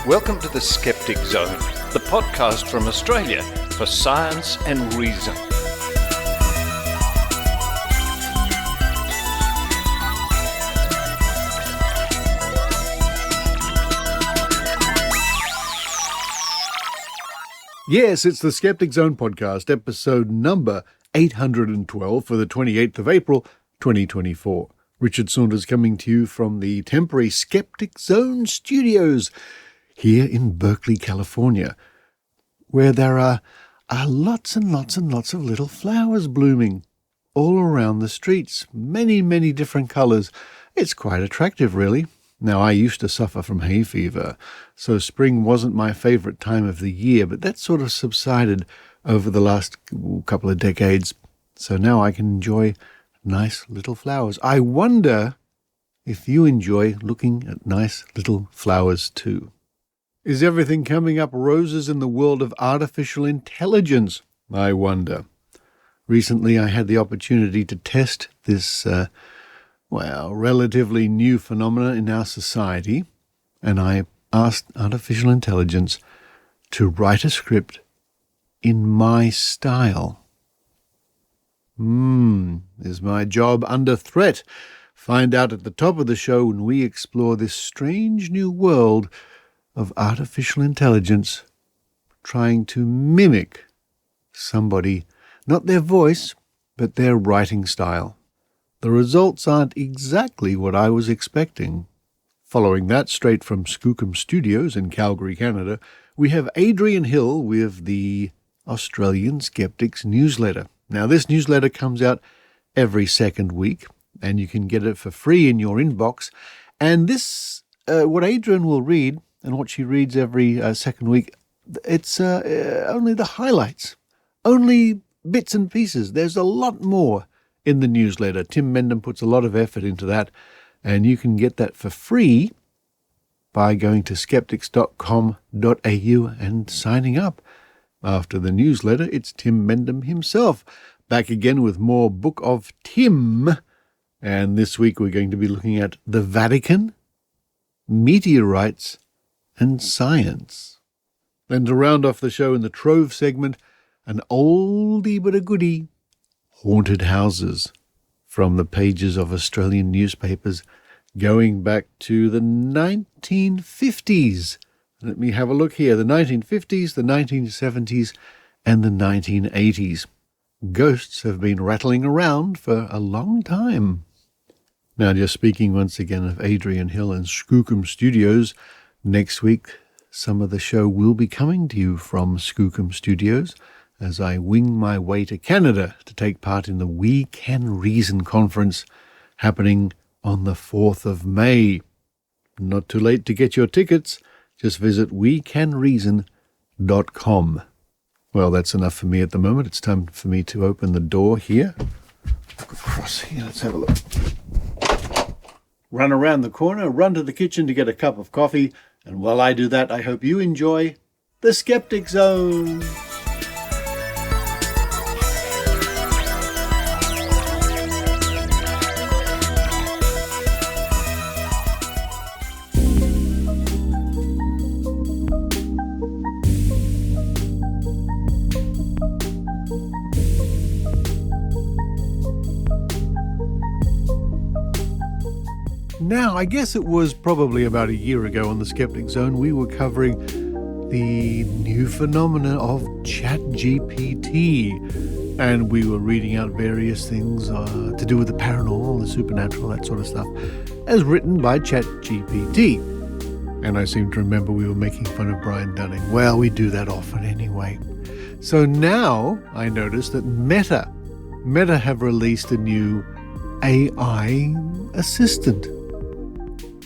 Welcome to the Skeptic Zone, the podcast from Australia for science and reason. Yes, it's the Skeptic Zone podcast, episode number 812 for the 28th of April, 2024. Richard Saunders coming to you from the temporary Skeptic Zone studios here in Berkeley, California, where there are lots and lots and lots of little flowers blooming all around the streets, many, many different colours. It's quite attractive, really. Now, I used to suffer from hay fever, so spring wasn't my favourite time of the year, but that sort of subsided over the last couple of decades, so now I can enjoy nice little flowers. I wonder if you enjoy looking at nice little flowers too. Is everything coming up roses in the world of artificial intelligence? I wonder. Recently I had the opportunity to test this, relatively new phenomena in our society, and I asked artificial intelligence to write a script in my style. Is my job under threat? Find out at the top of the show when we explore this strange new world of artificial intelligence trying to mimic somebody, not their voice, but their writing style. The results aren't exactly what I was expecting. Following that, straight from Skookum Studios in Calgary, Canada, we have Adrienne Hill with the Australian Skeptics Newsletter. Now, this newsletter comes out every second week, and you can get it for free in your inbox. And this, what Adrienne will read, and what she reads every second week, it's only the highlights, only bits and pieces. There's a lot more in the newsletter. Tim Mendham puts a lot of effort into that, and you can get that for free by going to skeptics.com.au and signing up. After the newsletter, it's Tim Mendham himself, back again with more Book of Tim. And this week we're going to be looking at the Vatican, Meteorites and Science. Then to round off the show in the Trove segment, an oldie but a goodie, haunted houses from the pages of Australian newspapers going back to the 1950s. Let me have a look here. The 1950s, the 1970s, and the 1980s. Ghosts have been rattling around for a long time. Now, just speaking once again of Adrienne Hill and Skookum Studios, next week some of the show will be coming to you from Skookum Studios as I wing my way to Canada to take part in the We Can Reason conference happening on the 4th of May. Not too late to get your tickets. Just visit wecanreason.com. Well, that's enough for me at the moment. It's time for me to open the door here. Look across here. Let's have a look. Run around the corner, run to the kitchen to get a cup of coffee. And while I do that, I hope you enjoy the Skeptic Zone. Now, I guess it was probably about a year ago on the Skeptic Zone, we were covering the new phenomenon of ChatGPT, and we were reading out various things to do with the paranormal, the supernatural, that sort of stuff, as written by ChatGPT. And I seem to remember we were making fun of Brian Dunning. Well, we do that often anyway. So now I noticed that Meta have released a new AI assistant.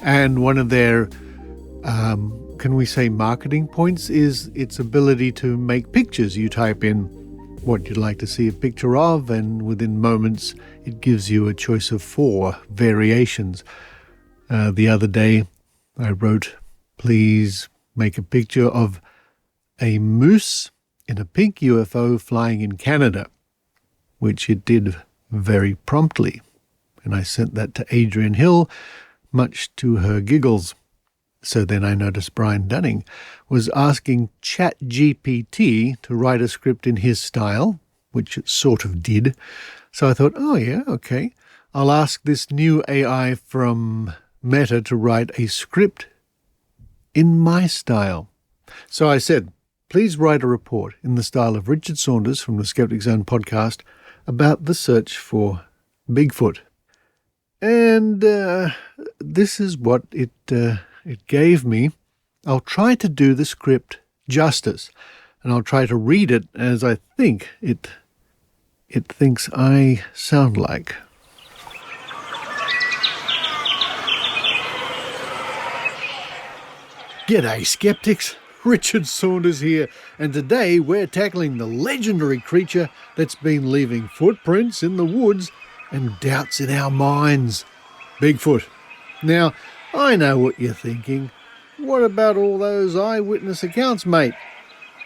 And one of their, can we say marketing points, is its ability to make pictures. You type in what you'd like to see a picture of, and within moments it gives you a choice of 4 variations. The other day I wrote, please make a picture of a moose in a pink UFO flying in Canada, which it did very promptly. And I sent that to Adrienne Hill, much to her giggles. So then I noticed Brian Dunning was asking ChatGPT to write a script in his style, which it sort of did. So I thought, oh yeah, okay. I'll ask this new AI from Meta to write a script in my style. So I said, please write a report in the style of Richard Saunders from the Skeptic Zone podcast about the search for Bigfoot. And this is what it gave me. I'll try to do the script justice, and I'll try to read it as I think it thinks I sound like. G'day, skeptics. Richard Saunders here, and today we're tackling the legendary creature that's been leaving footprints in the woods and doubts in our minds, Bigfoot. Now, I know what you're thinking. What about all those eyewitness accounts, mate?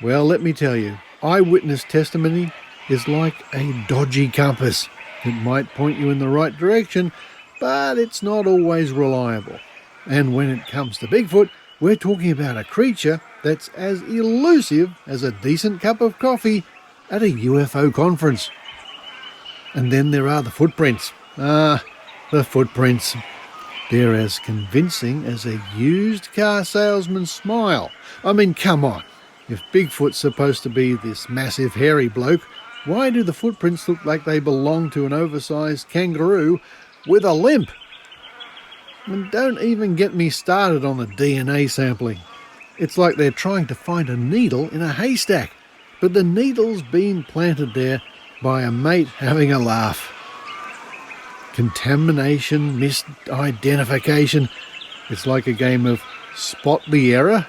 Well, let me tell you, eyewitness testimony is like a dodgy compass. It might point you in the right direction, but it's not always reliable. And when it comes to Bigfoot, we're talking about a creature that's as elusive as a decent cup of coffee at a UFO conference. And then there are the footprints. The footprints. They're as convincing as a used car salesman's smile. I mean, come on. If Bigfoot's supposed to be this massive hairy bloke, why do the footprints look like they belong to an oversized kangaroo with a limp? And don't even get me started on the DNA sampling. It's like they're trying to find a needle in a haystack, but the needle's been planted there by a mate having a laugh. Contamination, misidentification. It's like a game of spot the error.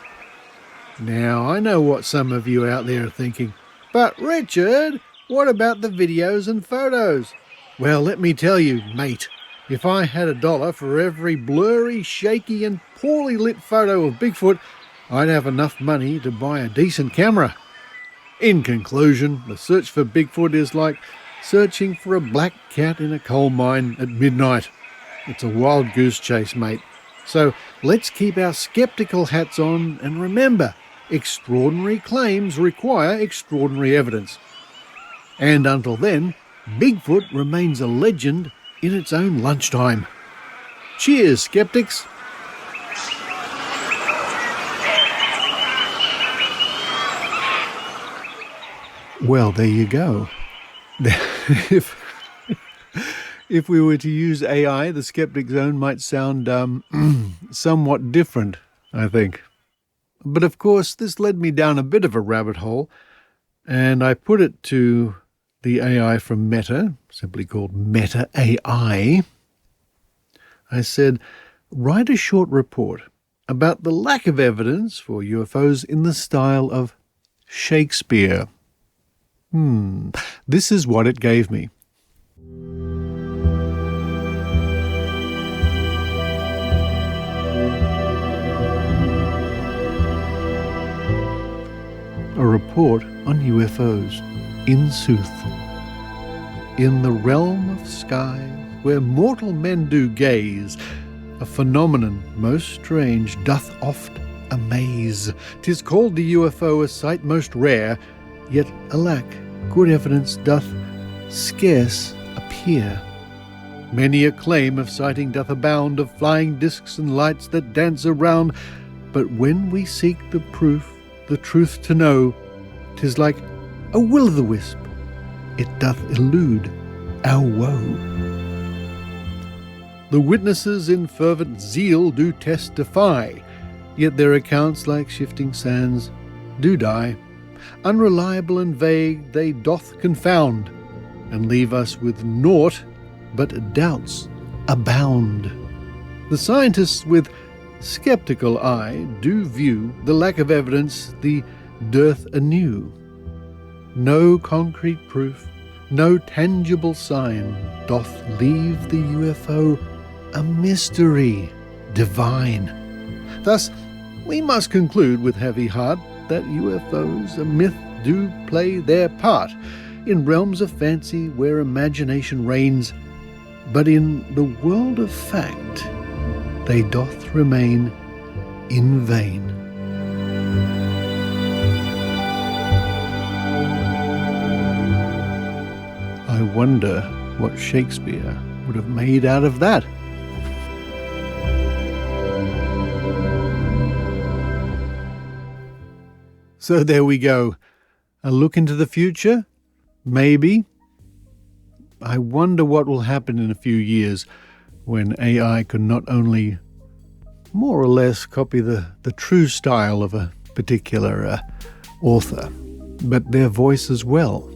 Now, I know what some of you out there are thinking, but Richard, what about the videos and photos? Well, let me tell you, mate, if I had $1 for every blurry, shaky and poorly lit photo of Bigfoot, I'd have enough money to buy a decent camera. In conclusion, the search for Bigfoot is like searching for a black cat in a coal mine at midnight. It's a wild goose chase, mate. So let's keep our skeptical hats on and remember, extraordinary claims require extraordinary evidence. And until then, Bigfoot remains a legend in its own lunchtime. Cheers, skeptics. Well, there you go. If we were to use AI, the Skeptic Zone might sound somewhat different, I think. But of course, this led me down a bit of a rabbit hole, and I put it to the AI from Meta, simply called Meta AI. I said, write a short report about the lack of evidence for UFOs in the style of Shakespeare. This is what it gave me. A report on UFOs in sooth. In the realm of skies where mortal men do gaze, a phenomenon most strange doth oft amaze. 'Tis called the UFO, a sight most rare, yet alack, good evidence doth scarce appear. Many a claim of sighting doth abound, of flying discs and lights that dance around, but when we seek the proof, the truth to know, 'tis like a will-o'-the-wisp, it doth elude our woe. The witnesses in fervent zeal do testify, yet their accounts like shifting sands do die. Unreliable and vague they doth confound, and leave us with naught but doubts abound. The scientists with skeptical eye do view the lack of evidence, the dearth anew. No concrete proof, no tangible sign doth leave the UFO a mystery divine. Thus, we must conclude with heavy heart that UFOs, a myth, do play their part in realms of fancy where imagination reigns, but in the world of fact they doth remain in vain. I wonder what Shakespeare would have made out of that. So there we go. A look into the future? Maybe. I wonder what will happen in a few years when AI can not only more or less copy the true style of a particular author, but their voice as well.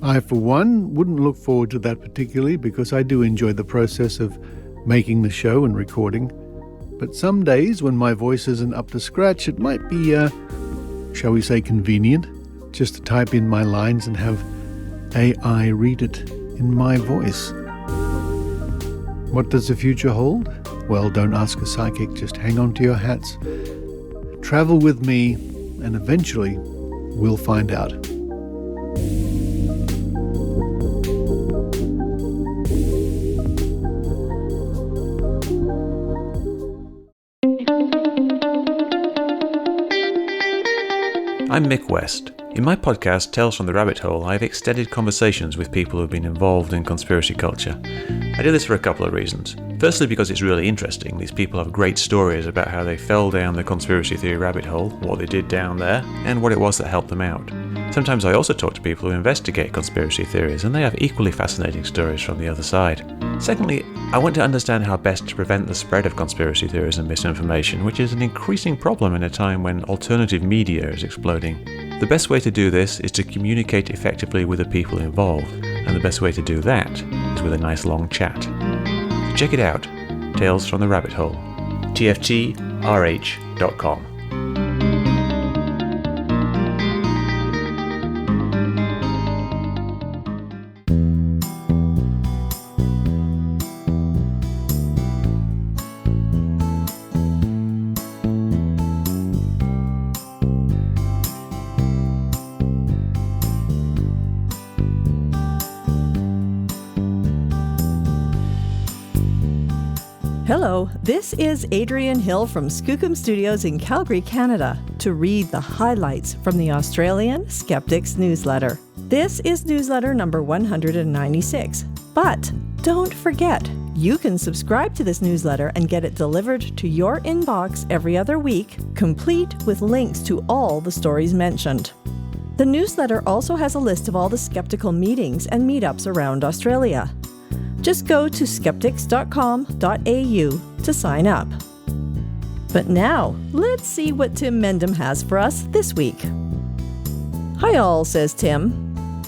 I, for one, wouldn't look forward to that particularly because I do enjoy the process of making the show and recording. But some days when my voice isn't up to scratch, it might be, shall we say, convenient just to type in my lines and have AI read it in my voice. What does the future hold? Well, don't ask a psychic, just hang on to your hats. Travel with me, and eventually we'll find out. I'm Mick West. In my podcast, Tales from the Rabbit Hole, I have extended conversations with people who have been involved in conspiracy culture. I do this for a couple of reasons. Firstly, because it's really interesting. These people have great stories about how they fell down the conspiracy theory rabbit hole, what they did down there, and what it was that helped them out. Sometimes I also talk to people who investigate conspiracy theories, and they have equally fascinating stories from the other side. Secondly, I want to understand how best to prevent the spread of conspiracy theories and misinformation, which is an increasing problem in a time when alternative media is exploding. The best way to do this is to communicate effectively with the people involved, and the best way to do that is with a nice long chat. So check it out, Tales from the Rabbit Hole, tftrh.com. Hello, this is Adrienne Hill from Skookum Studios in Calgary, Canada, to read the highlights from the Australian Skeptics Newsletter. This is newsletter number 196. But don't forget, you can subscribe to this newsletter and get it delivered to your inbox every other week, complete with links to all the stories mentioned. The newsletter also has a list of all the skeptical meetings and meetups around Australia. Just go to skeptics.com.au to sign up. But now, let's see what Tim Mendham has for us this week. Hi all, says Tim.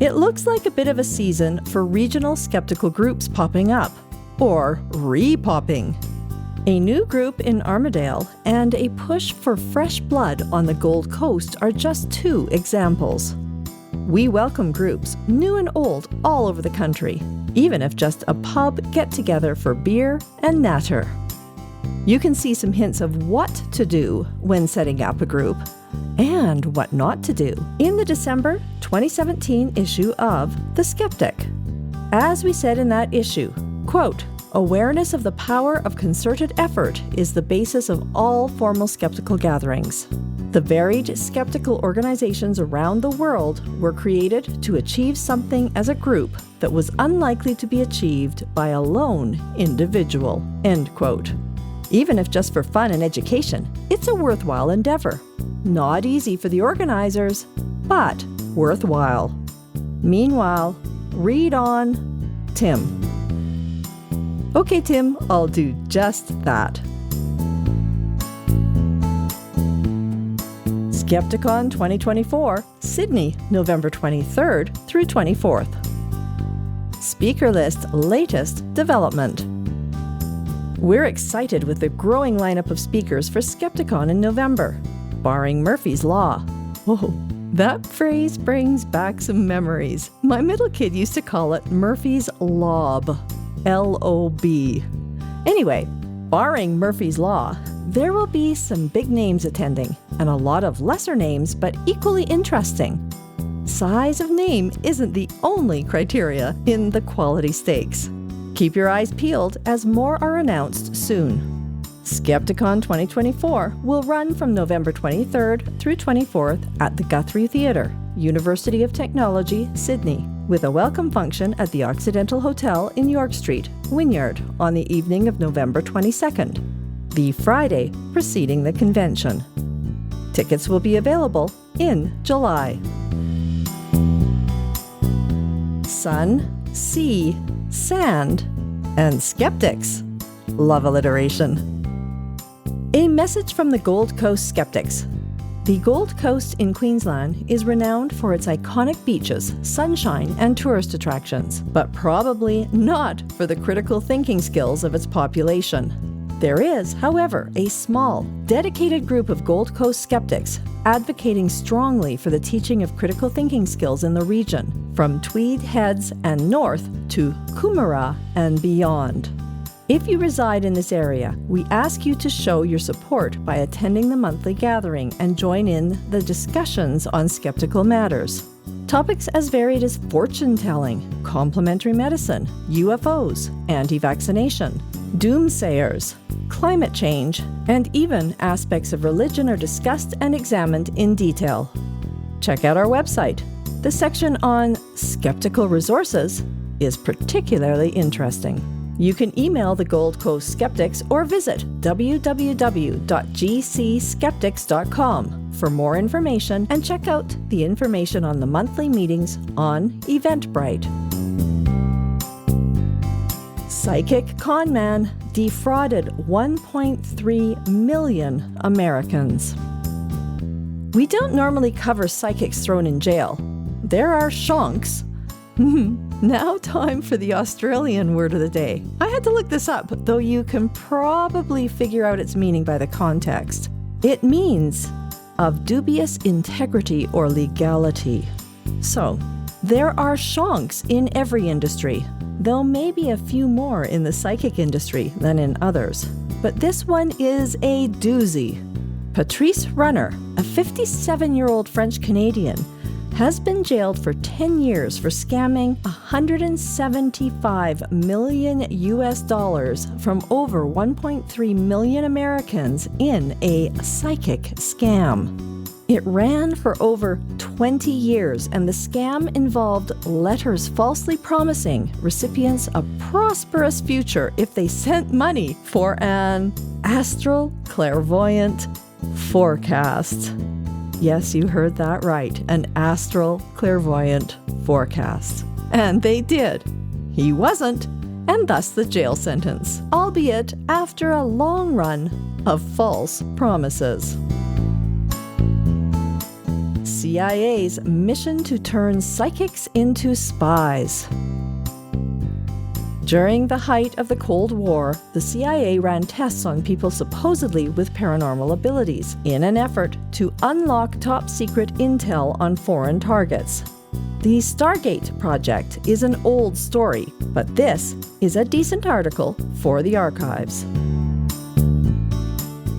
It looks like a bit of a season for regional skeptical groups popping up, or re-popping. A new group in Armidale and a push for fresh blood on the Gold Coast are just two examples. We welcome groups, new and old, all over the country, even if just a pub get-together for beer and natter. You can see some hints of what to do when setting up a group and what not to do in the December 2017 issue of The Skeptic. As we said in that issue, quote, "Awareness of the power of concerted effort is the basis of all formal skeptical gatherings. The varied skeptical organizations around the world were created to achieve something as a group that was unlikely to be achieved by a lone individual." End quote. Even if just for fun and education, it's a worthwhile endeavor. Not easy for the organizers, but worthwhile. Meanwhile, read on, Tim. Okay, Tim, I'll do just that. Skepticon 2024, Sydney, November 23rd through 24th. Speaker list latest development. We're excited with the growing lineup of speakers for Skepticon in November, barring Murphy's Law. Oh, that phrase brings back some memories. My middle kid used to call it Murphy's Lob, L-O-B. Anyway, barring Murphy's Law, there will be some big names attending, and a lot of lesser names, but equally interesting. Size of name isn't the only criteria in the quality stakes. Keep your eyes peeled as more are announced soon. Skepticon 2024 will run from November 23rd through 24th at the Guthrie Theatre, University of Technology, Sydney, with a welcome function at the Occidental Hotel in York Street, Wynyard, on the evening of November 22nd, the Friday preceding the convention. Tickets will be available in July. Sun, sea, sand, and skeptics. Love alliteration. A message from the Gold Coast Skeptics. The Gold Coast in Queensland is renowned for its iconic beaches, sunshine, and tourist attractions, but probably not for the critical thinking skills of its population. There is, however, a small, dedicated group of Gold Coast skeptics advocating strongly for the teaching of critical thinking skills in the region, from Tweed Heads and north to Coomera and beyond. If you reside in this area, we ask you to show your support by attending the monthly gathering and join in the discussions on skeptical matters. Topics as varied as fortune-telling, complementary medicine, UFOs, anti-vaccination, doomsayers, climate change, and even aspects of religion are discussed and examined in detail. Check out our website. The section on skeptical resources is particularly interesting. You can email the Gold Coast Skeptics or visit www.gcskeptics.com for more information and check out the information on the monthly meetings on Eventbrite. Psychic conman defrauded 1.3 million Americans. We don't normally cover psychics thrown in jail. There are shonks. Now time for the Australian word of the day. I had to look this up, though you can probably figure out its meaning by the context. It means of dubious integrity or legality. So, there are shonks in every industry, though maybe a few more in the psychic industry than in others. But this one is a doozy. Patrice Runner, a 57-year-old French-Canadian, has been jailed for 10 years for scamming $175 million from over 1.3 million Americans in a psychic scam. It ran for over 20 years, and the scam involved letters falsely promising recipients a prosperous future if they sent money for an astral clairvoyant forecast. Yes, you heard that right, an astral clairvoyant forecast. And they did. He wasn't, and thus the jail sentence, albeit after a long run of false promises. CIA's mission to turn psychics into spies. During the height of the Cold War, the CIA ran tests on people supposedly with paranormal abilities in an effort to unlock top-secret intel on foreign targets. The Stargate project is an old story, but this is a decent article for the archives.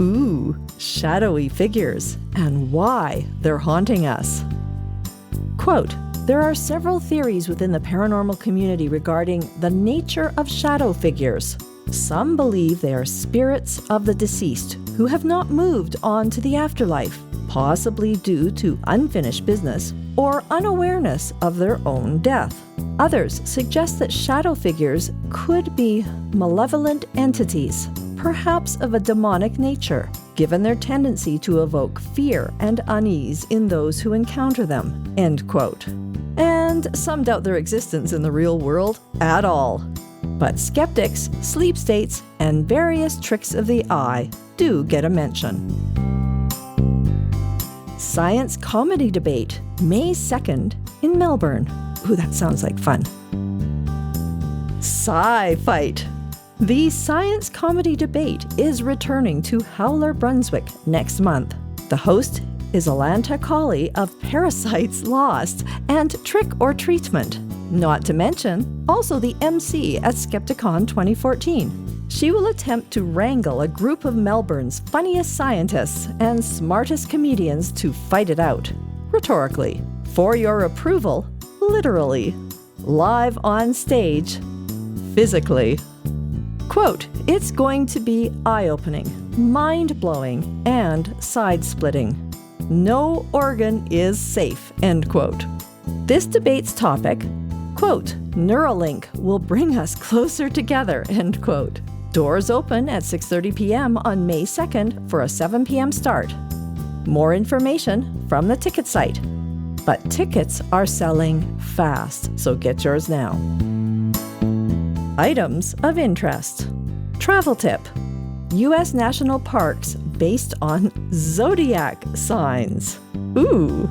Ooh, shadowy figures, and why they're haunting us. Quote, "There are several theories within the paranormal community regarding the nature of shadow figures. Some believe they are spirits of the deceased who have not moved on to the afterlife, possibly due to unfinished business or unawareness of their own death. Others suggest that shadow figures could be malevolent entities, perhaps of a demonic nature, given their tendency to evoke fear and unease in those who encounter them." End quote. And some doubt their existence in the real world at all. But skeptics, sleep states, and various tricks of the eye do get a mention. Science comedy debate, May 2nd in Melbourne. Ooh, that sounds like fun. Sci-Fight. The science comedy debate is returning to Howler, Brunswick next month. The host is Alanta Colley of Parasites Lost and Trick or Treatment, not to mention also the MC at Skepticon 2014. She will attempt to wrangle a group of Melbourne's funniest scientists and smartest comedians to fight it out, rhetorically, for your approval, literally, live on stage, physically. Quote, "It's going to be eye-opening, mind-blowing, and side-splitting. No organ is safe," end quote. This debate's topic, quote, "Neuralink will bring us closer together," end quote. Doors open at 6:30 p.m. on May 2nd for a 7 p.m. start. More information from the ticket site. But tickets are selling fast, so get yours now. Items of interest. Travel tip. U.S. national parks based on zodiac signs. Ooh.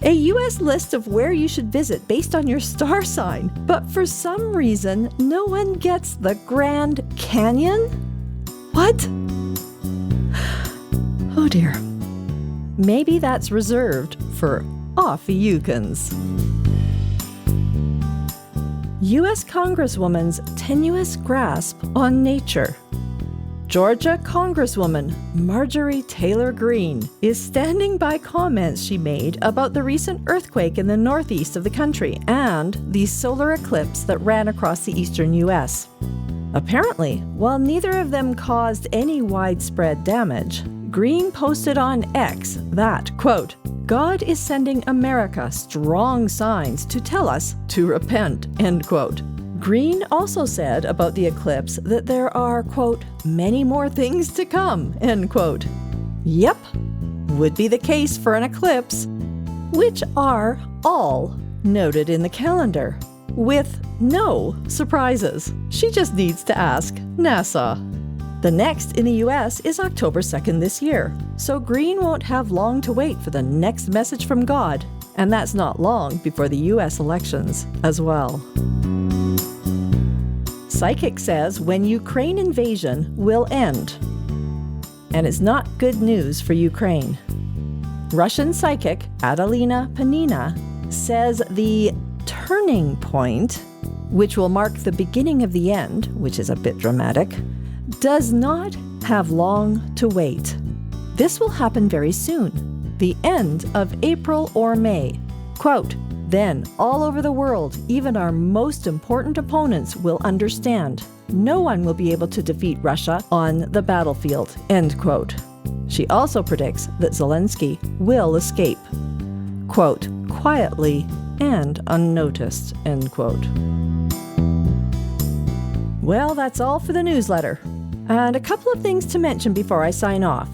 A U.S. list of where you should visit based on your star sign, but for some reason, no one gets the Grand Canyon? What? Oh dear. Maybe that's reserved for off-Yukons. U.S. Congresswoman's tenuous grasp on nature. Georgia Congresswoman Marjorie Taylor Greene is standing by comments she made about the recent earthquake in the northeast of the country and the solar eclipse that ran across the eastern U.S. Apparently, while neither of them caused any widespread damage, Greene posted on X that, quote, "God is sending America strong signs to tell us to repent," end quote. Greene also said about the eclipse that there are, quote, "many more things to come," end quote. Yep, would be the case for an eclipse, which are all noted in the calendar, with no surprises. She just needs to ask NASA. The next in the U.S. is October 2nd this year, so Greene won't have long to wait for the next message from God, and that's not long before the U.S. elections as well. Psychic says when Ukraine invasion will end, and it's not good news for Ukraine. Russian psychic Adelina Panina says the turning point, which will mark the beginning of the end, which is a bit dramatic, does not have long to wait. This will happen very soon, the end of April or May. Quote, "Then, all over the world, even our most important opponents will understand. No one will be able to defeat Russia on the battlefield," end quote. She also predicts that Zelensky will escape, quote, "quietly and unnoticed," end quote. Well, that's all for the newsletter. And a couple of things to mention before I sign off.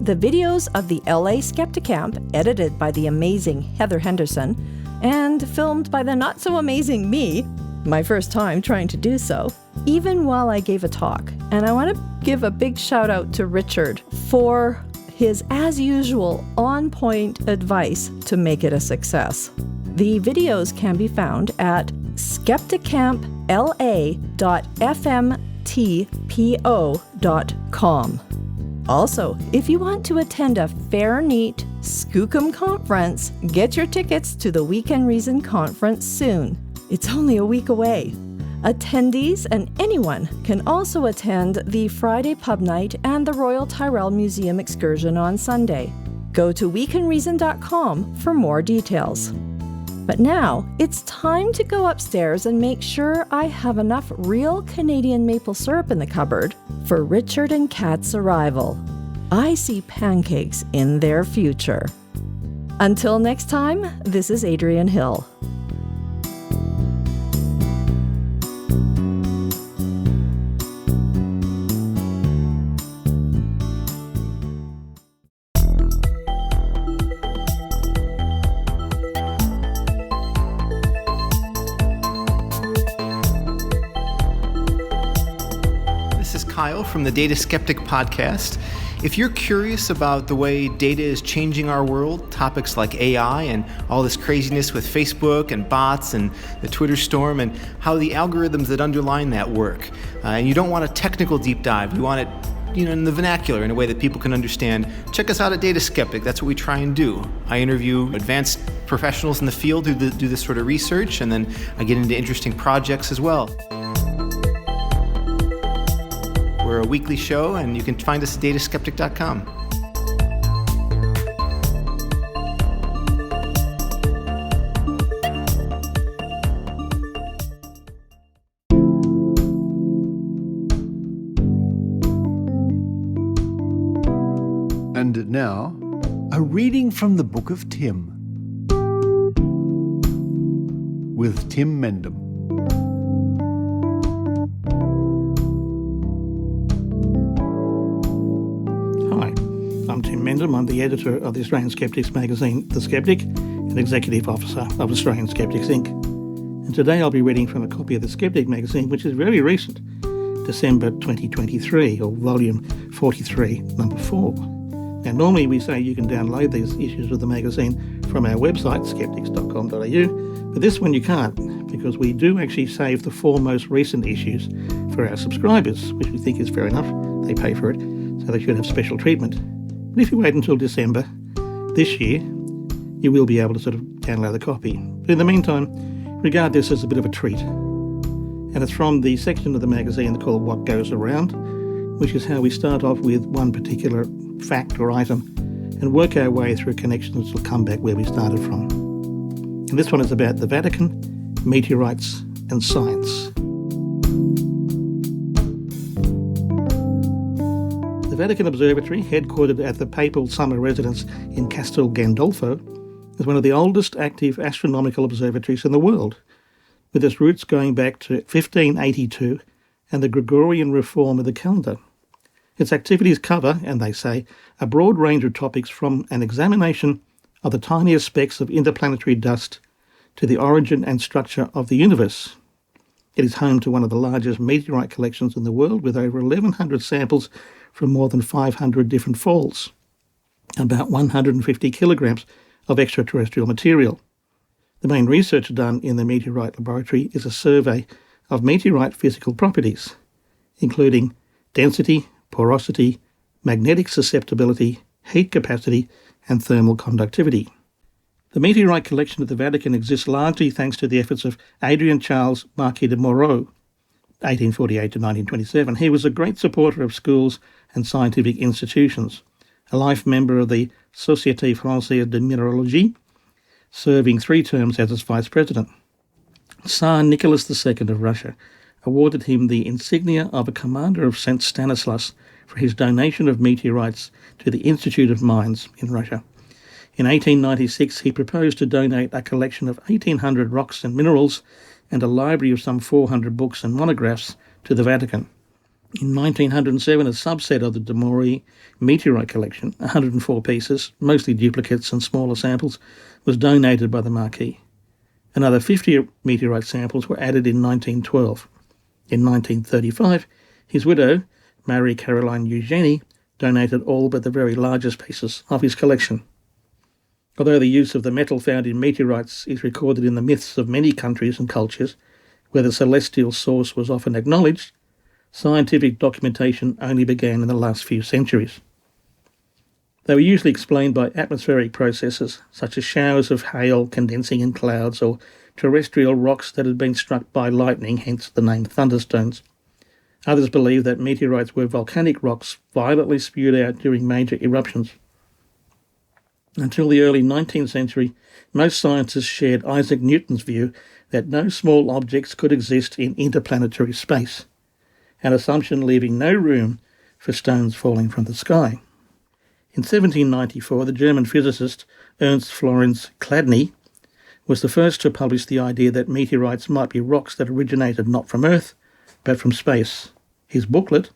The videos of the LA Skeptic Camp, edited by the amazing Heather Henderson, and filmed by the not-so-amazing me, my first time trying to do so, even while I gave a talk. And I want to give a big shout-out to Richard for his, as usual, on-point advice to make it a success. The videos can be found at skepticcamp.la.fmtpo.com. Also, if you want to attend a fair, neat, skookum conference, get your tickets to the Weekend Reason conference soon. It's only a week away. Attendees and anyone can also attend the Friday pub night and the Royal Tyrrell Museum excursion on Sunday. Go to weekendreason.com for more details. But now, it's time to go upstairs and make sure I have enough real Canadian maple syrup in the cupboard for Richard and Kat's arrival. I see pancakes in their future. Until next time, this is Adrienne Hill. Kyle from the Data Skeptic podcast. If you're curious about the way data is changing our world, topics like AI and all this craziness with Facebook and bots and the Twitter storm and how the algorithms that underline that work, and you don't want a technical deep dive, you want it in the vernacular in a way that people can understand, check us out at Data Skeptic. That's what we try and do. I interview advanced professionals in the field who do this sort of research, and then I get into interesting projects as well. We're a weekly show, and you can find us at dataskeptic.com. And now, a reading from the Book of Tim with Tim Mendham. Hi, I'm Tim Mendham. I'm the editor of the Australian Skeptics magazine, The Skeptic, and Executive Officer of Australian Skeptics Inc. And today I'll be reading from a copy of The Skeptic magazine, which is very recent, December 2023, or volume 43, number 4. Now, normally we say you can download these issues of the magazine from our website, skeptics.com.au, but this one you can't, because we do actually save the 4 most recent issues for our subscribers, which we think is fair enough. They pay for it, so they should have special treatment. But if you wait until December this year, you will be able to sort of download the copy. But in the meantime, regard this as a bit of a treat. And it's from the section of the magazine called What Goes Around, which is how we start off with one particular fact or item and work our way through connections to come back where we started from. And this one is about the Vatican, meteorites and science. The Vatican Observatory, headquartered at the Papal Summer Residence in Castel Gandolfo, is one of the oldest active astronomical observatories in the world, with its roots going back to 1582 and the Gregorian reform of the calendar. Its activities cover, and they say, a broad range of topics from an examination of the tiniest specks of interplanetary dust to the origin and structure of the universe. It is home to one of the largest meteorite collections in the world, with over 1,100 samples from more than 500 different falls, about 150 kilograms of extraterrestrial material. The main research done in the meteorite laboratory is a survey of meteorite physical properties, including density, porosity, magnetic susceptibility, heat capacity, and thermal conductivity. The meteorite collection at the Vatican exists largely thanks to the efforts of Adrian Charles Marquis de Moreau, 1848 to 1927. He was a great supporter of schools and scientific institutions, a life member of the Société Française de Minéralogie, serving 3 terms as its vice president. Tsar Nicholas II of Russia awarded him the insignia of a Commander of St. Stanislas for his donation of meteorites to the Institute of Mines in Russia. In 1896, he proposed to donate a collection of 1,800 rocks and minerals and a library of some 400 books and monographs to the Vatican. In 1907, a subset of the de Moreau meteorite collection, 104 pieces, mostly duplicates and smaller samples, was donated by the Marquis. Another 50 meteorite samples were added in 1912. In 1935, his widow, Marie Caroline Eugenie, donated all but the very largest pieces of his collection. Although the use of the metal found in meteorites is recorded in the myths of many countries and cultures, where the celestial source was often acknowledged, scientific documentation only began in the last few centuries. They were usually explained by atmospheric processes, such as showers of hail condensing in clouds or terrestrial rocks that had been struck by lightning, hence the name thunderstones. Others believe that meteorites were volcanic rocks violently spewed out during major eruptions. Until the early 19th century, most scientists shared Isaac Newton's view that no small objects could exist in interplanetary space, an assumption leaving no room for stones falling from the sky. In 1794, the German physicist Ernst Florenz Chladni was the first to publish the idea that meteorites might be rocks that originated not from Earth, but from space. His booklet,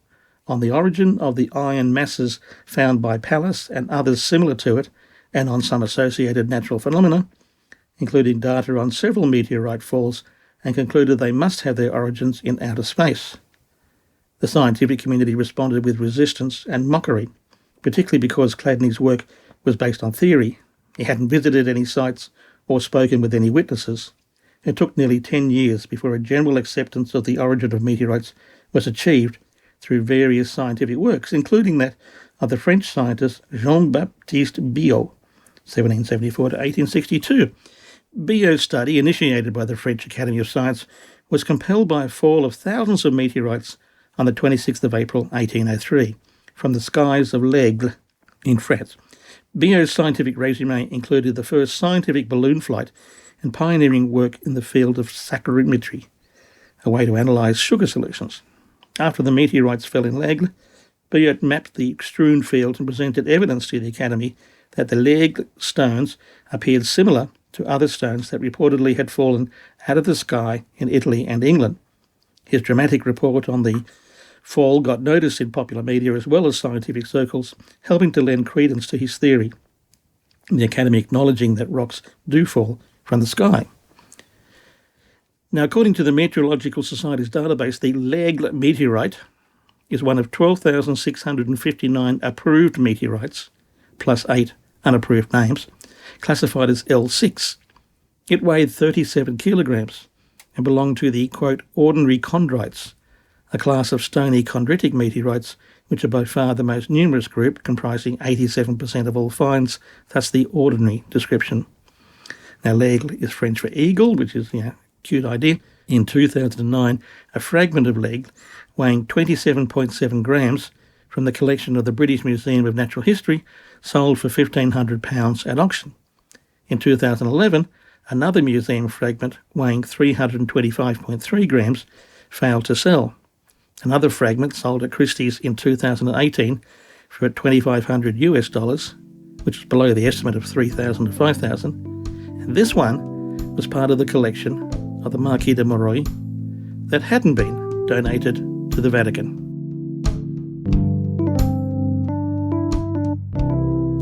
On the Origin of the Iron Masses Found by Pallas and Others Similar to It, and on some associated natural phenomena, including data on several meteorite falls, and concluded they must have their origins in outer space. The scientific community responded with resistance and mockery, particularly because Chladni's work was based on theory. He hadn't visited any sites or spoken with any witnesses. It took nearly 10 years before a general acceptance of the origin of meteorites was achieved through various scientific works, including that of the French scientist Jean-Baptiste Biot, 1774 to 1862. Biot's study, initiated by the French Academy of Science, was compelled by a fall of thousands of meteorites on the 26th of April 1803 from the skies of L'Aigle in France. Biot's scientific resume included the first scientific balloon flight and pioneering work in the field of saccharimetry, a way to analyse sugar solutions. After the meteorites fell in L'Aigle, Biot mapped the strewn fields and presented evidence to the Academy that the leg stones appeared similar to other stones that reportedly had fallen out of the sky in Italy and England. His dramatic report on the fall got noticed in popular media as well as scientific circles, helping to lend credence to his theory, the Academy acknowledging that rocks do fall from the sky. Now, according to the Meteorological Society's database, the L'Aigle meteorite is one of 12,659 approved meteorites, plus 8 unapproved names, classified as L6. It weighed 37 kilograms and belonged to the, quote, ordinary chondrites, a class of stony chondritic meteorites, which are by far the most numerous group, comprising 87% of all finds, thus the ordinary description. Now, l'aigle is French for eagle, which is, cute idea. In 2009, a fragment of l'aigle weighing 27.7 grams from the collection of the British Museum of Natural History sold for £1,500 at auction. In 2011, another museum fragment weighing 325.3 grams failed to sell. Another fragment sold at Christie's in 2018 for $2,500, which is below the estimate of $3,000 to $5,000. And this one was part of the collection of the Marquis de Moreuil that hadn't been donated to the Vatican.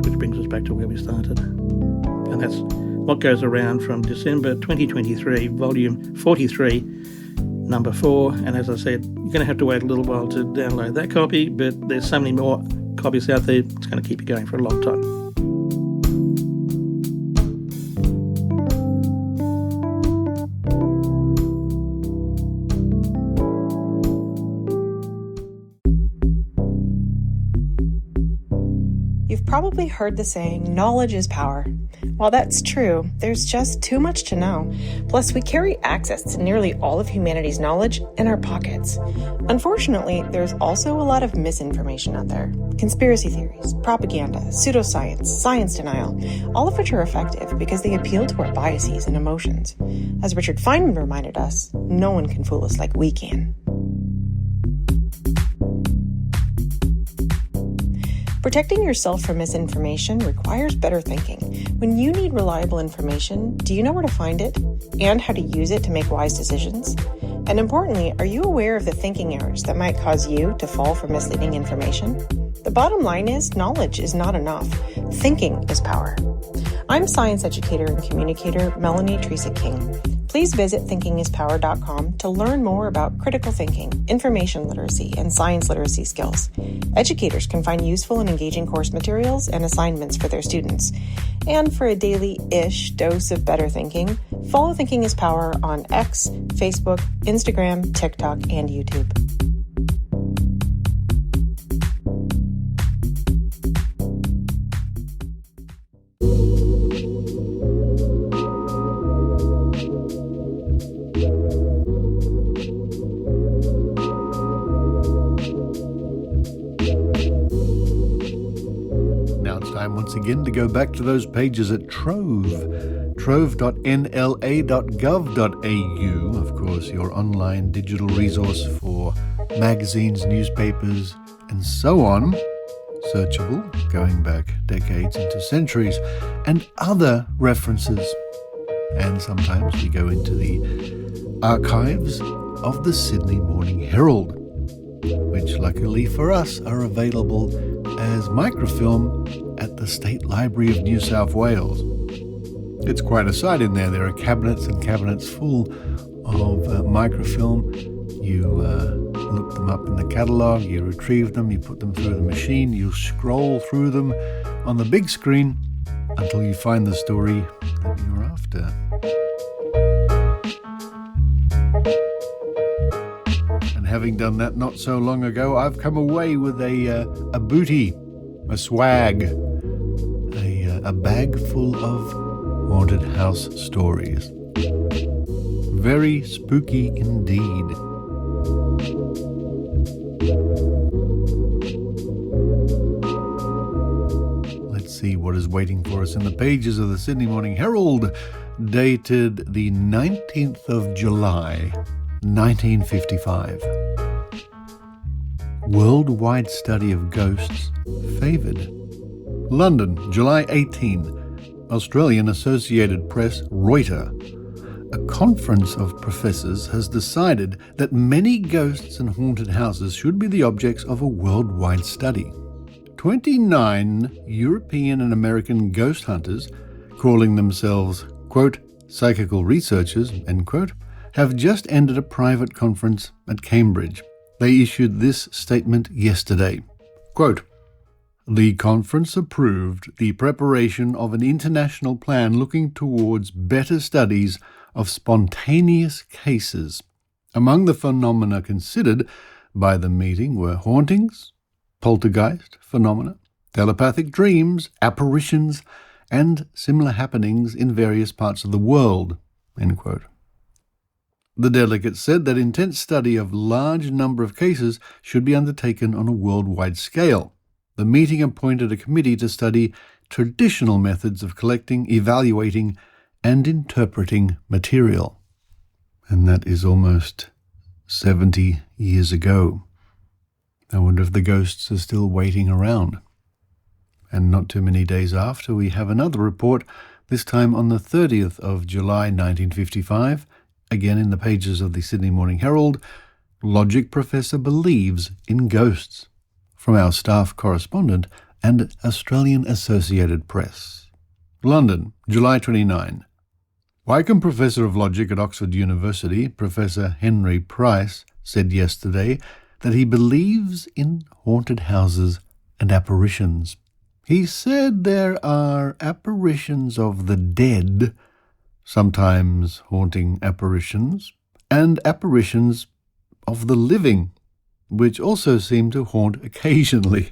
Which brings us back to where we started. And that's what goes around from December 2023, volume 43, number 4. And as I said, you're going to have to wait a little while to download that copy, but there's so many more copies out there, it's going to keep you going for a long time. You've probably heard the saying, knowledge is power. While that's true, there's just too much to know. Plus, we carry access to nearly all of humanity's knowledge in our pockets. Unfortunately, there's also a lot of misinformation out there. Conspiracy theories, propaganda, pseudoscience, science denial, all of which are effective because they appeal to our biases and emotions. As Richard Feynman reminded us, no one can fool us like we can. Protecting yourself from misinformation requires better thinking. When you need reliable information, do you know where to find it and how to use it to make wise decisions? And importantly, are you aware of the thinking errors that might cause you to fall for misleading information? The bottom line is, knowledge is not enough. Thinking is power. I'm science educator and communicator Melanie Teresa King. Please visit thinkingispower.com to learn more about critical thinking, information literacy, and science literacy skills. Educators can find useful and engaging course materials and assignments for their students. And for a daily-ish dose of better thinking, follow Thinking is Power on X, Facebook, Instagram, TikTok, and YouTube. Once again to go back to those pages at Trove, trove.nla.gov.au, of course, your online digital resource for magazines, newspapers, and so on, searchable, going back decades into centuries, and other references. And sometimes we go into the archives of the Sydney Morning Herald, which luckily for us are available as microfilm at the State Library of New South Wales. It's quite a sight in there. There are cabinets and cabinets full of microfilm. You look them up in the catalogue, you retrieve them, you put them through the machine, you scroll through them on the big screen until you find the story that you're after. And having done that not so long ago, I've come away with a booty, a swag, a bag full of haunted house stories. Very spooky indeed. Let's see what is waiting for us in the pages of the Sydney Morning Herald, dated the 19th of July, 1955. worldwide study of ghosts favoured. London, July 18. Australian Associated Press, Reuters. A conference of professors has decided that many ghosts and haunted houses should be the objects of a worldwide study. 29 European and American ghost hunters, calling themselves, quote, psychical researchers, end quote, have just ended a private conference at Cambridge. They issued this statement yesterday. Quote, the conference approved the preparation of an international plan looking towards better studies of spontaneous cases. Among the phenomena considered by the meeting were hauntings, poltergeist phenomena, telepathic dreams, apparitions, and similar happenings in various parts of the world, end quote. The delegates said that intense study of large number of cases should be undertaken on a worldwide scale. The meeting appointed a committee to study traditional methods of collecting, evaluating, and interpreting material. And that is almost 70 years ago. I wonder if the ghosts are still waiting around. And not too many days after, we have another report, this time on the 30th of July 1955, again in the pages of the Sydney Morning Herald. Logic professor believes in ghosts. From our staff correspondent and Australian Associated Press. London, July 29. Wykeham Professor of Logic at Oxford University, Professor Henry Price, said yesterday that he believes in haunted houses and apparitions. He said there are apparitions of the dead, sometimes haunting apparitions, and apparitions of the living, which also seem to haunt occasionally.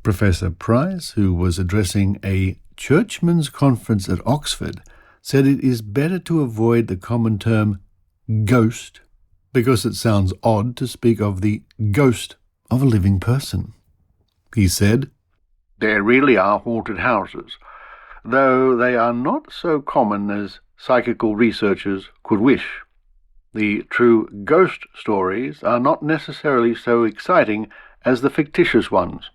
Professor Price, who was addressing a churchmen's conference at Oxford, said it is better to avoid the common term ghost because it sounds odd to speak of the ghost of a living person. He said, there really are haunted houses, though they are not so common as psychical researchers could wish. The true ghost stories are not necessarily so exciting as the fictitious ones.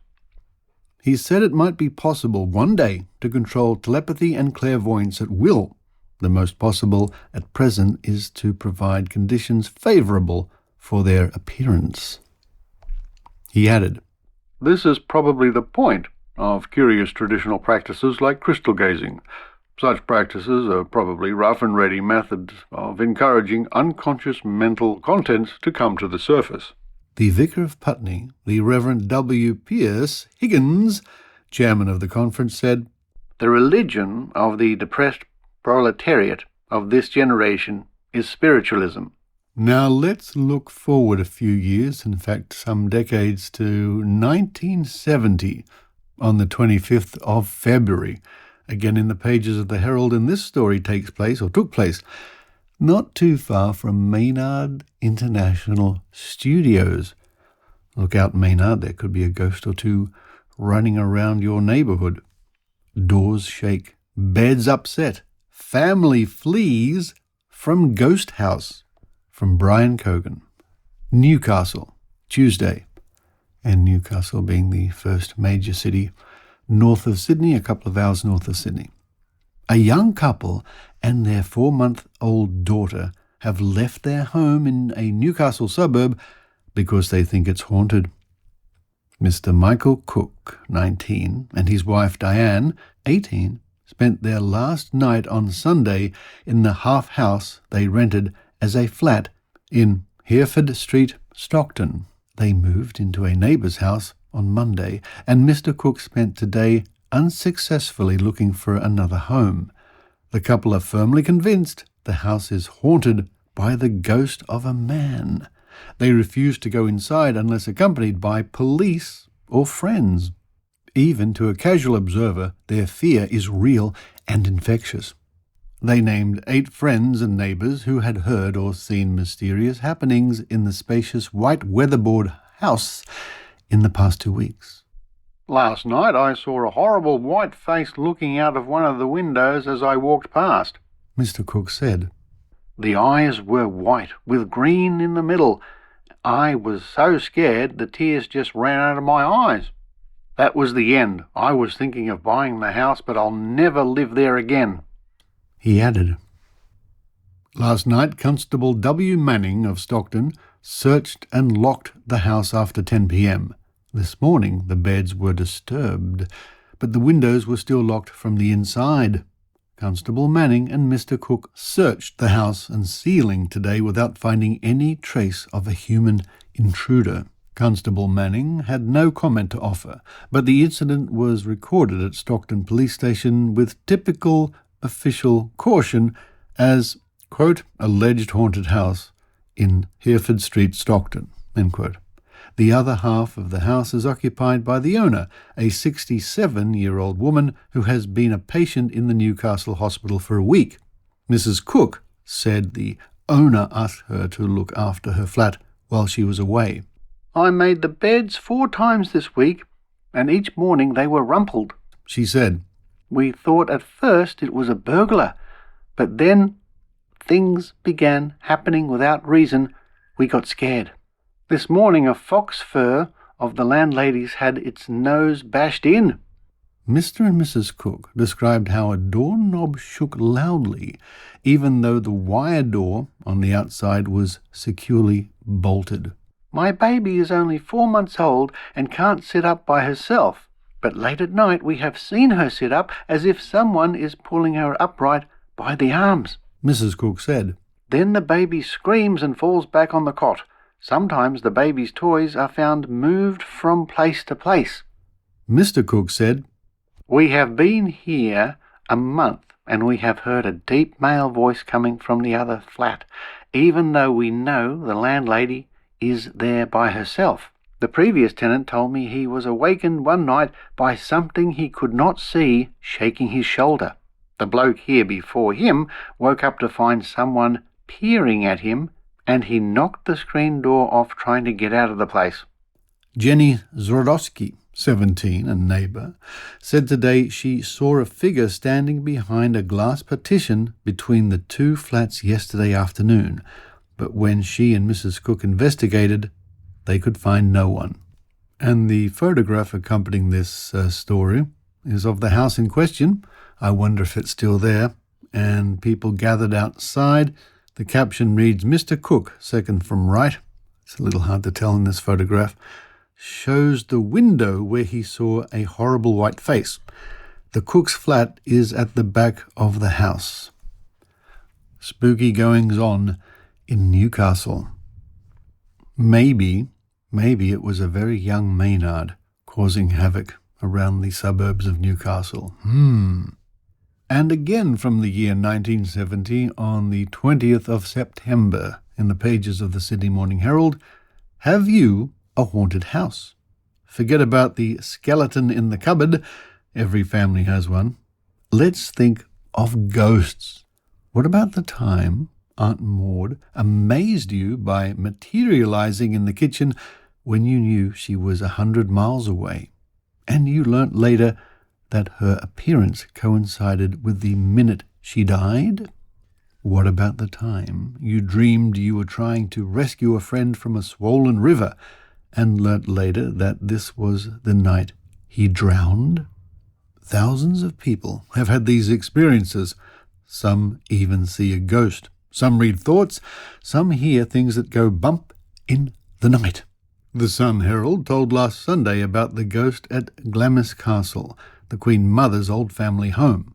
He said it might be possible one day to control telepathy and clairvoyance at will. The most possible at present is to provide conditions favourable for their appearance. He added, this is probably the point of curious traditional practices like crystal gazing. Such practices are probably rough and ready methods of encouraging unconscious mental contents to come to the surface. The Vicar of Putney, the Reverend W. Pierce Higgins, chairman of the conference, said, the religion of the depressed proletariat of this generation is spiritualism. Now let's look forward a few years, in fact some decades, to 1970 on the 25th of February. Again in the pages of the Herald, and this story took place, not too far from Maynard International Studios. Look out, Maynard, there could be a ghost or two running around your neighbourhood. Doors shake, beds upset, family flees from ghost house. From Brian Cogan. Newcastle, Tuesday. And Newcastle being the first major city north of Sydney, a couple of hours north of Sydney. A young couple and their 4-month-old daughter have left their home in a Newcastle suburb because they think it's haunted. Mr. Michael Cook, 19, and his wife Diane, 18, spent their last night on Sunday in the half house they rented as a flat in Hereford Street, Stockton. They moved into a neighbour's house on Monday, and Mr. Cook spent today unsuccessfully looking for another home. The couple are firmly convinced the house is haunted by the ghost of a man. They refuse to go inside unless accompanied by police or friends. Even to a casual observer, their fear is real and infectious. They named 8 friends and neighbours who had heard or seen mysterious happenings in the spacious white weatherboard house in the past 2 weeks. Last night I saw a horrible white face looking out of one of the windows as I walked past, Mr. Cook said. The eyes were white with green in the middle. I was so scared the tears just ran out of my eyes. That was the end. I was thinking of buying the house, but I'll never live there again." He added, "Last night, Constable W. Manning of Stockton searched and locked the house after 10 p.m. This morning the beds were disturbed, but the windows were still locked from the inside. Constable Manning and Mr. Cook searched the house and ceiling today without finding any trace of a human intruder." Constable Manning had no comment to offer, but the incident was recorded at Stockton Police Station with typical official caution as, quote, "alleged haunted house in Hereford Street, Stockton," end quote. The other half of the house is occupied by the owner, a 67-year-old woman who has been a patient in the Newcastle hospital for a week. Mrs. Cook said the owner asked her to look after her flat while she was away. "I made the beds 4 times this week, and each morning they were rumpled," she said. "We thought at first it was a burglar, but then things began happening without reason. We got scared. This morning a fox fur of the landlady's had its nose bashed in." Mr. and Mrs. Cook described how a doorknob shook loudly, even though the wire door on the outside was securely bolted. "My baby is only 4 months old and can't sit up by herself, but late at night we have seen her sit up as if someone is pulling her upright by the arms," Mrs. Cook said. "Then the baby screams and falls back on the cot. Sometimes the baby's toys are found moved from place to place." Mr. Cook said, "We have been here a month and we have heard a deep male voice coming from the other flat, even though we know the landlady is there by herself. The previous tenant told me he was awakened one night by something he could not see shaking his shoulder. The bloke here before him woke up to find someone peering at him, and he knocked the screen door off trying to get out of the place." Jenny Zrodowski, 17, a neighbour, said today she saw a figure standing behind a glass partition between the 2 flats yesterday afternoon, but when she and Mrs. Cook investigated, they could find no one. And the photograph accompanying this story is of the house in question. I wonder if it's still there. And people gathered outside. The caption reads, "Mr. Cook, second from right," it's a little hard to tell in this photograph, shows the window where he saw a horrible white face. The Cook's flat is at the back of the house. Spooky goings-on in Newcastle. Maybe it was a very young Maynard causing havoc around the suburbs of Newcastle. And again from the year 1970, on the 20th of September, in the pages of the Sydney Morning Herald, have you a haunted house? Forget about the skeleton in the cupboard. Every family has one. Let's think of ghosts. What about the time Aunt Maud amazed you by materializing in the kitchen when you knew she was 100 miles away, and you learnt later that her appearance coincided with the minute she died? What about the time you dreamed you were trying to rescue a friend from a swollen river and learnt later that this was the night he drowned? Thousands of people have had these experiences. Some even see a ghost. Some read thoughts. Some hear things that go bump in the night. The Sun Herald told last Sunday about the ghost at Glamis Castle, the Queen Mother's old family home.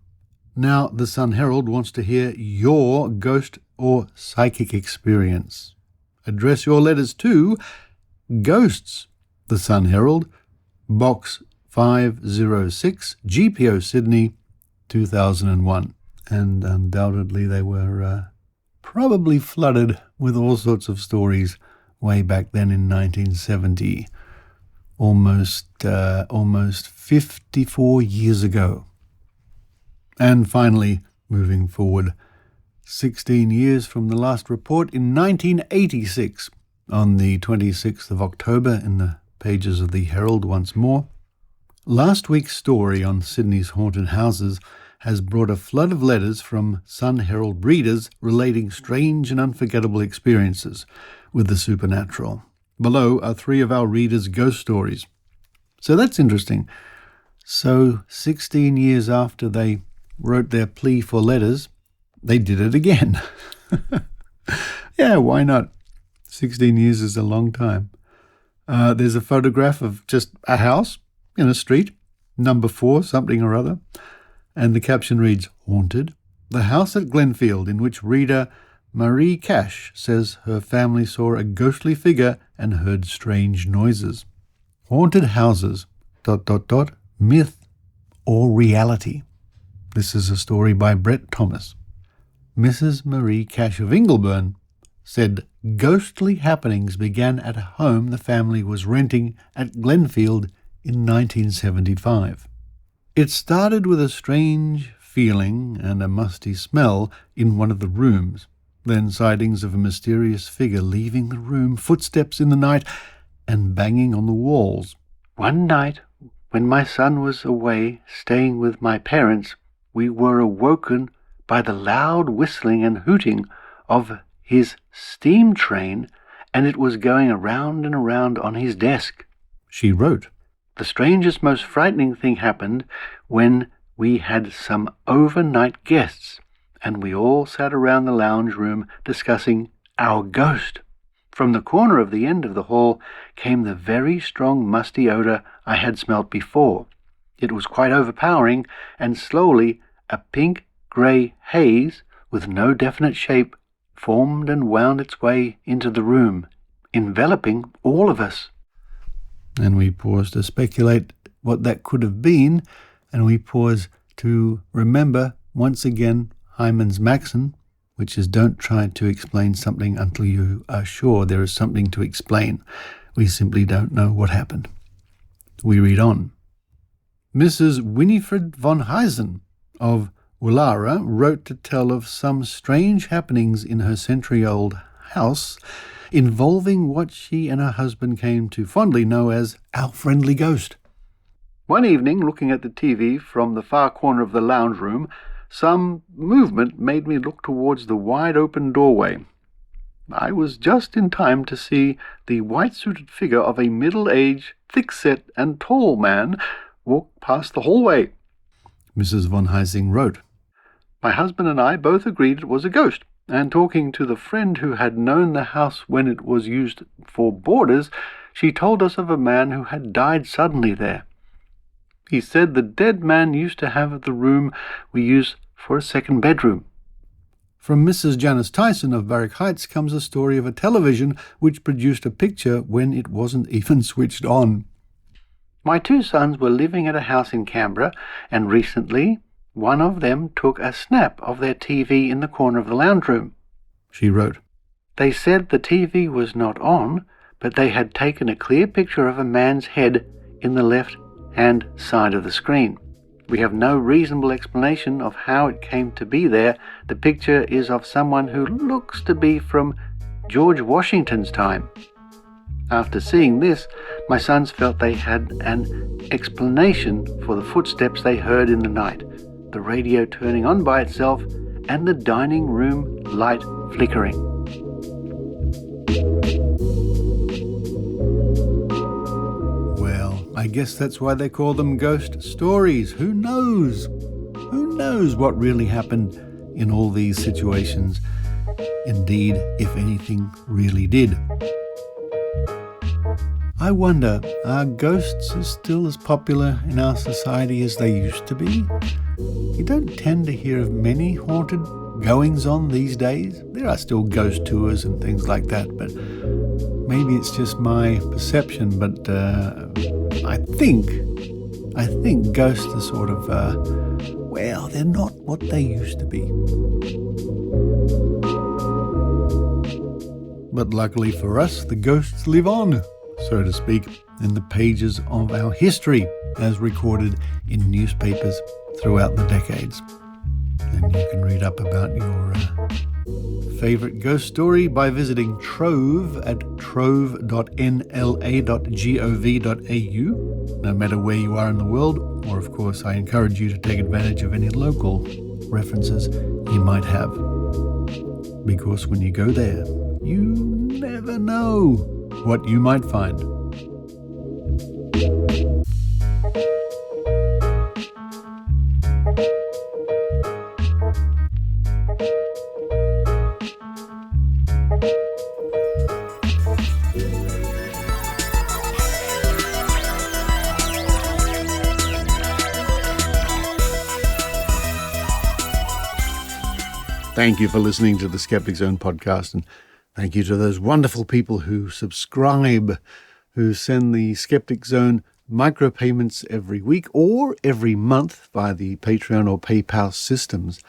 Now, the Sun Herald wants to hear your ghost or psychic experience. Address your letters to Ghosts, the Sun Herald, Box 506, GPO Sydney, 2001. And undoubtedly they were probably flooded with all sorts of stories way back then in 1970, almost 54 years ago. And finally, moving forward, 16 years from the last report, in 1986, on the 26th of October, in the pages of the Herald once more, last week's story on Sydney's haunted houses has brought a flood of letters from Sun Herald readers relating strange and unforgettable experiences with the supernatural. Below are 3 of our readers' ghost stories. So that's interesting. So 16 years after they wrote their plea for letters, they did it again. Yeah, why not? 16 years is a long time. There's a photograph of just a house in a street, number 4, something or other, and the caption reads, "Haunted. The house at Glenfield in which reader Marie Cash says her family saw a ghostly figure and heard strange noises. Haunted houses, ... myth or reality." This is a story by Brett Thomas. Mrs. Marie Cash of Ingleburn said ghostly happenings began at a home the family was renting at Glenfield in 1975. It started with a strange feeling and a musty smell in one of the rooms, then sightings of a mysterious figure leaving the room, footsteps in the night, and banging on the walls. "One night, when my son was away staying with my parents, we were awoken by the loud whistling and hooting of his steam train, and it was going around and around on his desk," she wrote. "The strangest, most frightening thing happened when we had some overnight guests, and we all sat around the lounge room discussing our ghost. From the corner of the end of the hall came the very strong musty odour I had smelt before. It was quite overpowering, and slowly a pink-grey haze with no definite shape formed and wound its way into the room, enveloping all of us." And we pause to speculate what that could have been, and we pause to remember once again Hyman's maxim, which is don't try to explain something until you are sure there is something to explain. We simply don't know what happened. We read on. Mrs. Winifred von Heisen of Woollahra wrote to tell of some strange happenings in her century-old house involving what she and her husband came to fondly know as our friendly ghost. "One evening, looking at the TV from the far corner of the lounge room, some movement made me look towards the wide-open doorway. I was just in time to see the white-suited figure of a middle-aged, thick-set and tall man walk past the hallway," Mrs. von Heising wrote. "My husband and I both agreed it was a ghost, and talking to the friend who had known the house when it was used for boarders, she told us of a man who had died suddenly there. He said the dead man used to have the room we use for a second bedroom." From Mrs. Janice Tyson of Barrack Heights comes a story of a television which produced a picture when it wasn't even switched on. "My 2 sons were living at a house in Canberra, and recently one of them took a snap of their TV in the corner of the lounge room," she wrote. "They said the TV was not on, but they had taken a clear picture of a man's head in the left-hand side of the screen. We have no reasonable explanation of how it came to be there. The picture is of someone who looks to be from George Washington's time. After seeing this, my sons felt they had an explanation for the footsteps they heard in the night, the radio turning on by itself, and the dining room light flickering." Well, I guess that's why they call them ghost stories. Who knows? Who knows what really happened in all these situations? Indeed, if anything really did. I wonder, are ghosts still as popular in our society as they used to be? You don't tend to hear of many haunted goings-on these days. There are still ghost tours and things like that, but maybe it's just my perception. But I think ghosts are sort of, well, they're not what they used to be. But luckily for us, the ghosts live on, so to speak, in the pages of our history as recorded in newspapers throughout the decades. And you can read up about your favourite ghost story by visiting Trove at trove.nla.gov.au, no matter where you are in the world, or of course I encourage you to take advantage of any local references you might have. Because when you go there, you never know what you might find. Thank you for listening to the Skeptic Zone podcast, and thank you to those wonderful people who subscribe, who send the Skeptic Zone micropayments every week or every month via the Patreon or PayPal systems.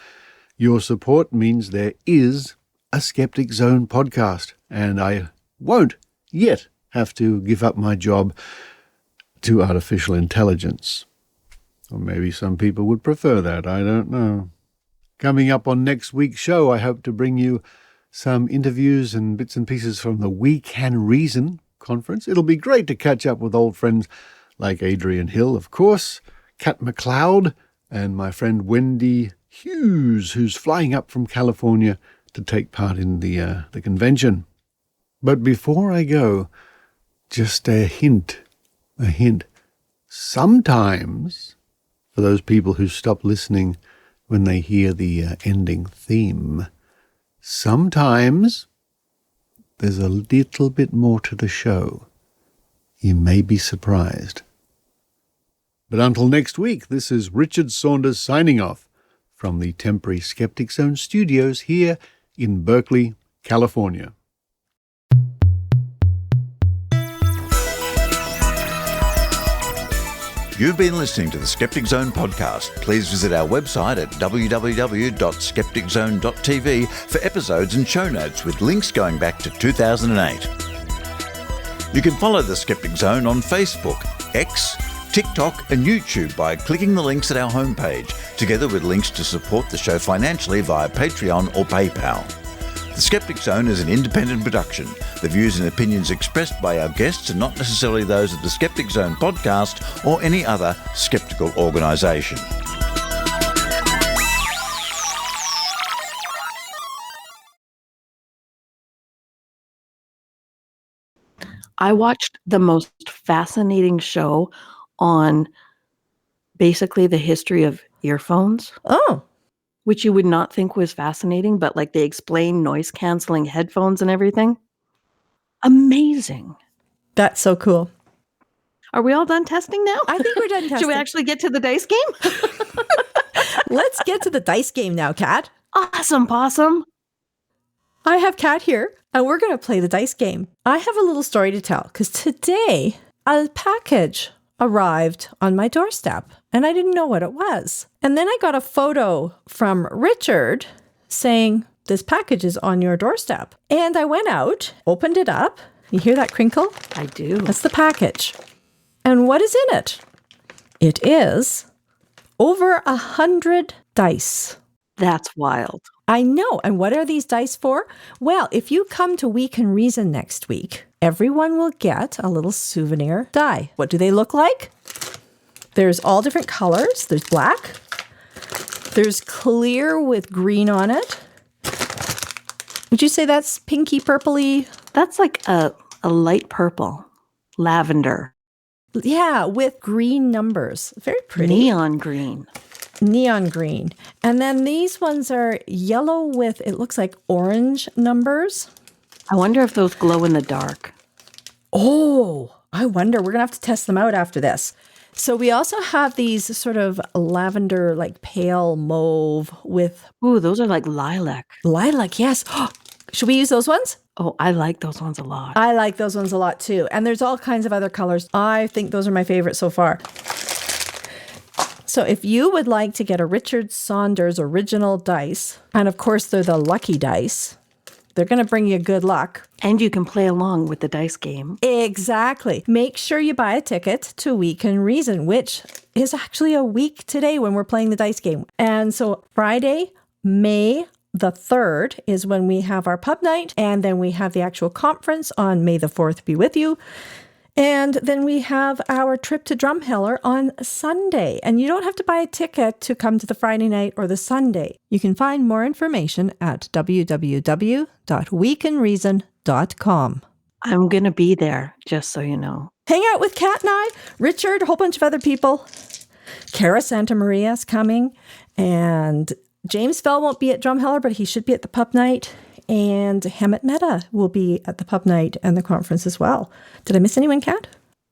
Your support means there is a Skeptic Zone podcast, and I won't yet have to give up my job to artificial intelligence. Or maybe some people would prefer that, I don't know. Coming up on next week's show, I hope to bring you some interviews and bits and pieces from the We Can Reason conference. It'll be great to catch up with old friends like Adrienne Hill, of course, Kat McLeod, and my friend Wendy Hughes, who's flying up from California to take part in the convention. But before I go, just a hint. Sometimes, for those people who stop listening when they hear the ending theme, sometimes there's a little bit more to the show. You may be surprised. But until next week, this is Richard Saunders signing off from the temporary Skeptic Zone studios here in Berkeley, California. You've been listening to the Skeptic Zone podcast. Please visit our website at www.skepticzone.tv for episodes and show notes with links going back to 2008. You can follow the Skeptic Zone on Facebook, X, TikTok and YouTube by clicking the links at our homepage, together with links to support the show financially via Patreon or PayPal. The Skeptic Zone is an independent production. The views and opinions expressed by our guests are not necessarily those of the Skeptic Zone podcast or any other skeptical organisation. I watched the most fascinating show on basically the history of earphones. Oh. Which you would not think was fascinating, but like they explain noise-canceling headphones and everything. Amazing. That's so cool. Are we all done testing now? I think we're done testing. Should we actually get to the dice game? Let's get to the dice game now, Kat. Awesome, Possum. I have Kat here, and we're going to play the dice game. I have a little story to tell, because today a package arrived on my doorstep, and I didn't know what it was. And then I got a photo from Richard saying, this package is on your doorstep. And I went out, opened it up. You hear that crinkle? I do. That's the package. And what is in it? It is over 100 dice. That's wild. I know. And what are these dice for? Well, if you come to We Can Reason next week, everyone will get a little souvenir die. What do they look like? There's all different colors. There's black. There's clear with green on it. Would you say that's pinky purpley? That's like a light purple. Lavender. Yeah, with green numbers. Very pretty. Neon green. Neon green. And then these ones are yellow with, it looks like orange numbers. I wonder if those glow in the dark. Oh, I wonder. We're going to have to test them out after this. So we also have these sort of lavender, like pale mauve with... Ooh, those are like lilac. Lilac, yes. Should we use those ones? Oh, I like those ones a lot. I like those ones a lot too. And there's all kinds of other colors. I think those are my favorite so far. So if you would like to get a Richard Saunders original dice, and of course they're the lucky dice, they're going to bring you good luck. And you can play along with the dice game. Exactly. Make sure you buy a ticket to We Can Reason, which is actually a week today when we're playing the dice game. And so Friday, May the 3rd is when we have our pub night, and then we have the actual conference on May the 4th be with you. And then we have our trip to Drumheller on Sunday. And you don't have to buy a ticket to come to the Friday night or the Sunday. You can find more information at www.wecanreason.com. I'm going to be there, just so you know. Hang out with Kat and I, Richard, a whole bunch of other people. Cara Santa Maria's coming, and James Fell won't be at Drumheller, but he should be at the pub night. And Hammett Mehta will be at the pub night and the conference as well. Did I miss anyone, Kat?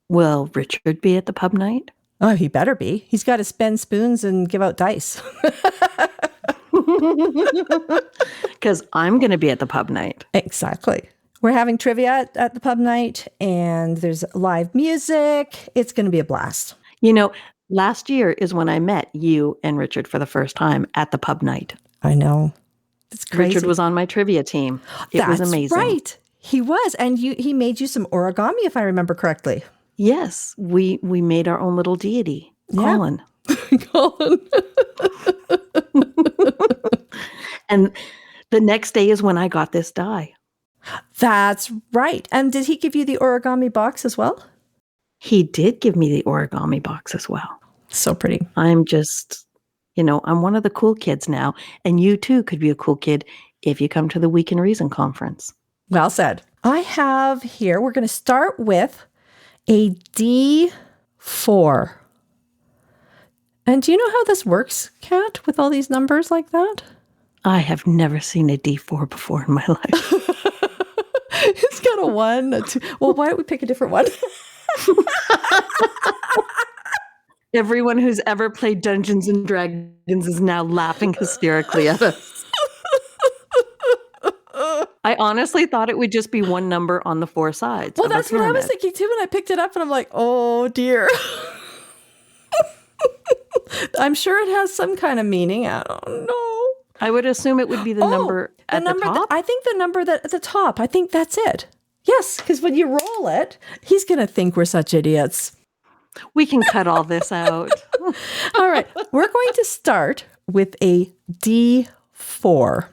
Will Richard be at the pub night? Oh, he better be. He's got to spin spoons and give out dice. Because I'm going to be at the pub night. Exactly. We're having trivia at the pub night, and there's live music. It's going to be a blast. You know, last year is when I met you and Richard for the first time at the pub night. I know. It's crazy. Richard was on my trivia team. It was amazing. That's right. He was. And he made you some origami, if I remember correctly. Yes. We made our own little deity, Colin. Colin. And the next day is when I got this die. That's right. And did he give you the origami box as well? He did give me the origami box as well. So pretty. I'm just, I'm one of the cool kids now. And you too could be a cool kid if you come to the Week in Reason conference. Well said. I have here, we're going to start with a D4. And do you know how this works, Kat, with all these numbers like that? I have never seen a D4 before in my life. It's got a 1, a 2. Well, why don't we pick a different one? Everyone who's ever played Dungeons and Dragons is now laughing hysterically at us. I honestly thought it would just be one number on the 4 sides. Well, that's what I was thinking too. And I picked it up and I'm like, oh dear. I'm sure it has some kind of meaning. I don't know. I would assume it would be the number at the top. I think the number that at the top. I think that's it. Yes, because when you roll it, he's going to think we're such idiots. We can cut all this out. All right. We're going to start with a D4.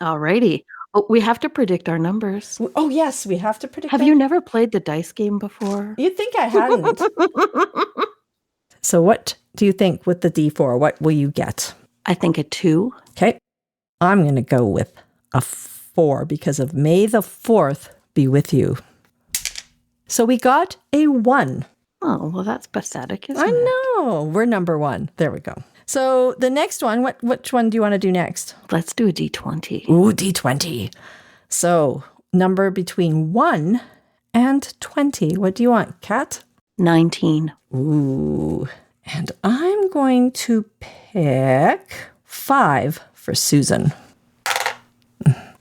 All righty. Oh, we have to predict our numbers. Oh, yes. We have to predict. Have you never played the dice game before? You'd think I hadn't. So what do you think with the D4? What will you get? I think a 2. Okay. I'm going to go with a 4 because of May the 4th be with you. So we got a 1. Oh, well, that's pathetic, isn't it? I know. We're number 1. There we go. So the next one, which one do you want to do next? Let's do a D20. Ooh, D20. So number between 1 and 20. What do you want, Kat? 19. Ooh. And I'm going to pick 5 for Susan.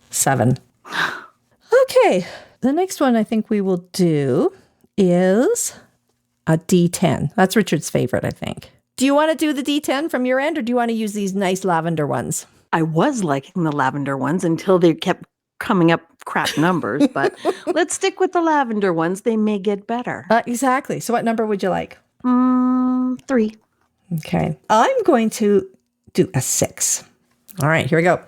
7. Okay. The next one I think we will do is a D10. That's Richard's favorite, I think. Do you want to do the D10 from your end, or do you want to use these nice lavender ones? I was liking the lavender ones until they kept coming up crap numbers, but let's stick with the lavender ones. They may get better. Exactly. So what number would you like? 3. Okay. I'm going to do a 6. All right, here we go.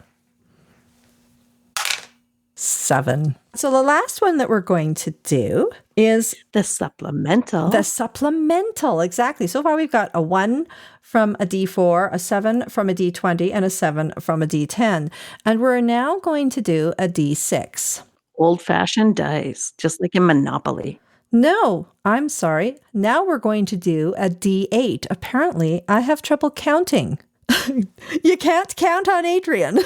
7. So the last one that we're going to do is the supplemental. The supplemental, exactly. So far we've got a 1 from a D4, a 7 from a D20, and a 7 from a D10. And we're now going to do a D6. Old-fashioned dice, just like in Monopoly. No, I'm sorry. Now we're going to do a D8. Apparently, I have trouble counting. You can't count on Adrienne.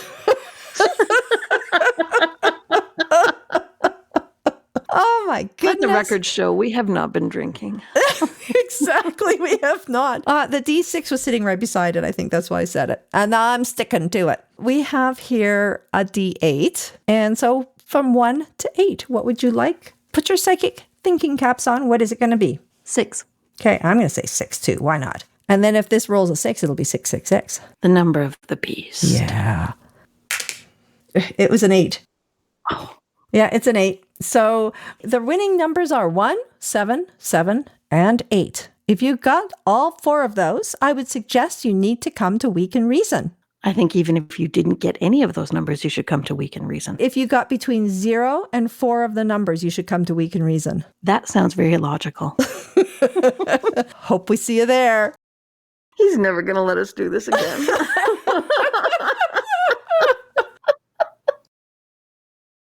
Oh my goodness. Let the record show we have not been drinking. Exactly, we have not. The D6 was sitting right beside it. I think that's why I said it. And I'm sticking to it. We have here a D8. And so from 1 to 8, what would you like? Put your psychic thinking caps on. What is it going to be? 6. Okay, I'm going to say 6 too. Why not? And then if this rolls a 6, it'll be 666. The number of the beast. Yeah. It was an 8. Oh. Yeah, it's an 8. So the winning numbers are 1, 7, 7, and 8. If you got all 4 of those, I would suggest you need to come to Week in Reason. I think even if you didn't get any of those numbers, you should come to Week in Reason. If you got between 0 and 4 of the numbers, you should come to Week in Reason. That sounds very logical. Hope we see you there. He's never going to let us do this again.